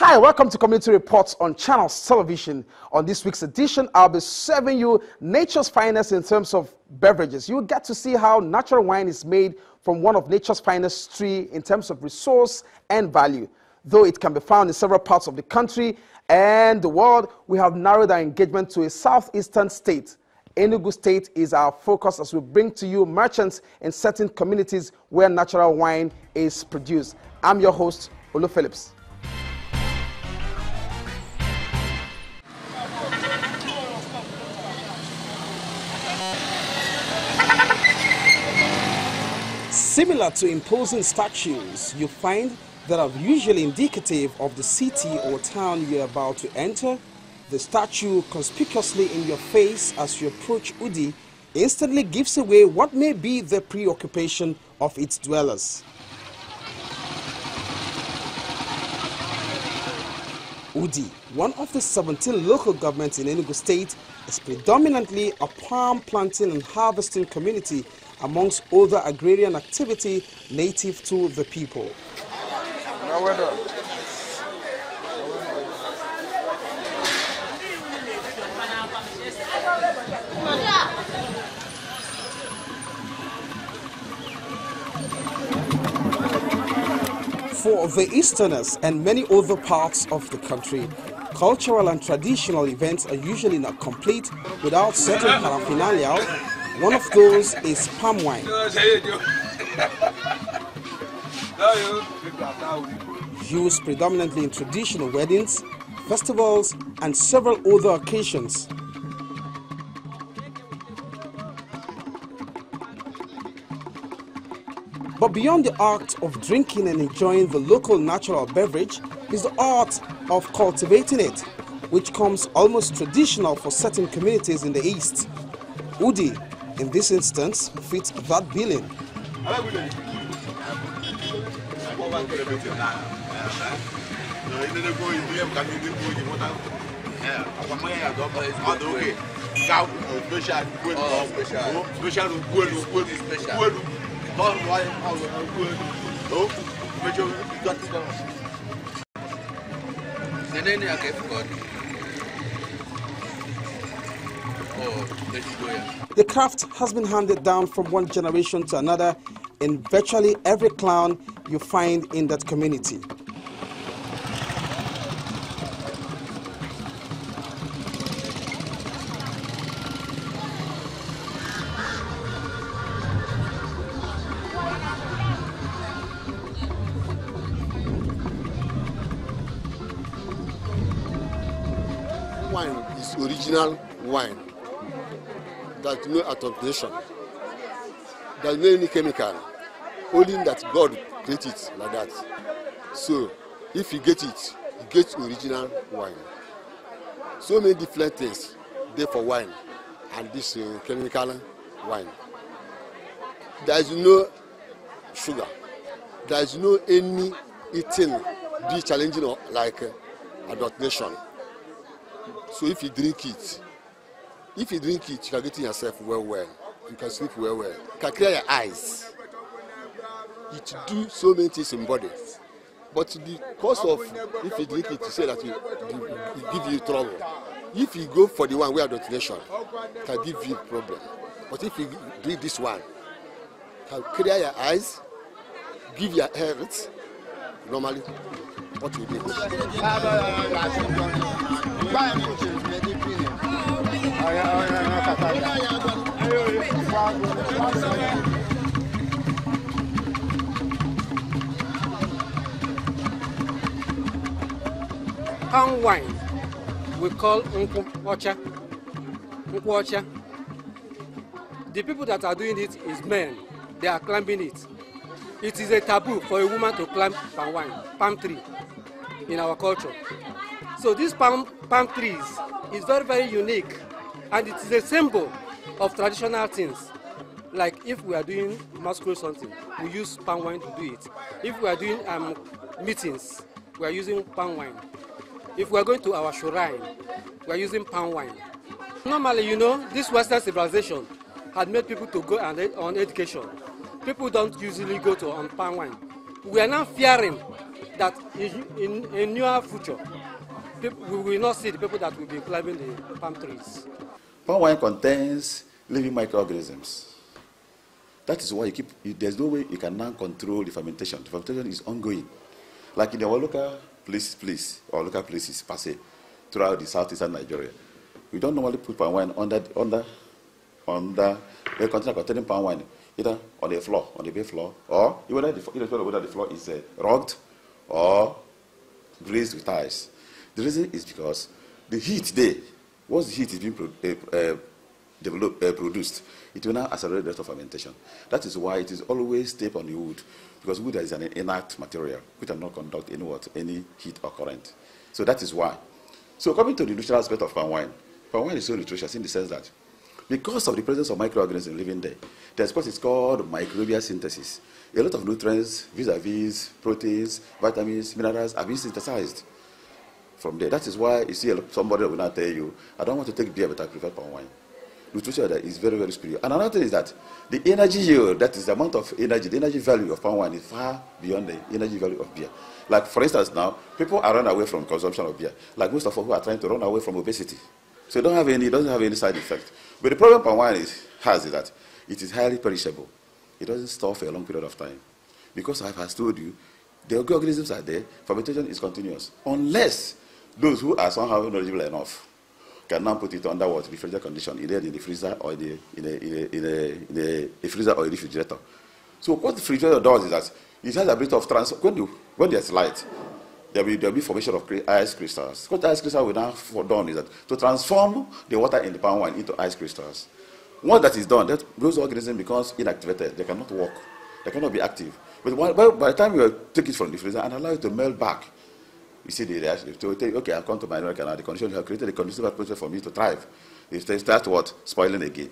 Hi, welcome to Community Reports on Channels Television. On this week's edition, I'll be serving you nature's finest in terms of beverages. You'll get to see how natural wine is made from one of nature's finest tree in terms of resource and value. Though it can be found in several parts of the country and the world, we have narrowed our engagement to a southeastern state. Enugu State is our focus as we bring to you merchants in certain communities where natural wine is produced. I'm your host, Olu Phillips. Similar to imposing statues, you find that are usually indicative of the city or town you're about to enter. The statue conspicuously in your face as you approach Udi instantly gives away what may be the preoccupation of its dwellers. Udi, one of the 17 local governments in Enugu State, is predominantly a palm planting and harvesting community amongst other agrarian activity native to the people. For the Easterners and many other parts of the country, cultural and traditional events are usually not complete without certain paraphernalia. One of those is palm wine. Used predominantly in traditional weddings, festivals, and several other occasions. But beyond the art of drinking and enjoying the local natural beverage is the art of cultivating it, which comes almost traditional for certain communities in the East. Udi, in this instance, fits that billing. The craft has been handed down from one generation to another in virtually every clan you find in that community. Wine is original wine. There's no adulteration. There's no any chemical. Only that God created it like that. So if you get it, you get original wine. So many different things there for wine and this chemical wine. There is no sugar. There is no any eating be challenging or like adulteration. So if you drink it, you can get yourself well. You can sleep well. You can clear your eyes. It do so many things in body. But the cause of if you drink it, you say that it give you trouble. If you go for the one where adulteration, it can give you problem. But if you drink this one, it can clear your eyes, give your health normally. What you do? Palm wine we call nkwocha. The people that are doing it is men. They are climbing it. It is a taboo for a woman to climb palm tree in our culture. So these palm trees is very, very unique, and it is a symbol of traditional things. Like if we are doing masquerade something, we use palm wine to do it. If we are doing meetings, we are using palm wine. If we are going to our shrine, we are using palm wine. Normally, you know, this Western civilization had made people to go on education. People don't usually go to on palm wine. We are now fearing that in a near future, we will not see the people that will be climbing the palm trees. Palm wine contains living microorganisms. That is why there's no way you can now control the fermentation. The fermentation is ongoing. Like in our local places per se, throughout the southeastern Nigeria. We don't normally put palm wine under a container containing palm wine, either on the floor, on the bare floor, or whether the floor is rugged or greased with ice. The reason is because the heat there, once the heat is being produced, it will now accelerate the rate of fermentation. That is why it is always tape on the wood, because wood is an inert material which cannot conduct any heat or current. So that is why. So coming to the nutritional aspect of palm wine is so nutritious in the sense that because of the presence of microorganisms living there, there's what is called microbial synthesis. A lot of nutrients, vis-a-vis, proteins, vitamins, minerals are being synthesized from there. That is why you see somebody will not tell you, I don't want to take beer, but I prefer palm wine. Nutrition is very, very superior. And another thing is that the energy yield, that is the amount of energy, the energy value of palm wine is far beyond the energy value of beer. Like, for instance, now, people are running away from consumption of beer. Like most of us who are trying to run away from obesity. So it doesn't have any side effect. But the problem palm wine has is that it is highly perishable. It doesn't store for a long period of time. Because I have told you, the organisms are there, fermentation is continuous. Unless those who are somehow knowledgeable enough can now put it under refrigerator condition, either in the freezer or in a freezer or a refrigerator. So what the refrigerator does is that it has a bit of when there's light, there will be formation of ice crystals. What ice crystals will now done is that to transform the water in the palm wine into ice crystals. Once that is done, those organisms becomes inactivated. They cannot work. They cannot be active. But by the time you take it from the freezer and allow it to melt back, you see the reaction. So okay, I've come to my America now. The condition you have created a conducive atmosphere for me to thrive. If they start spoiling again.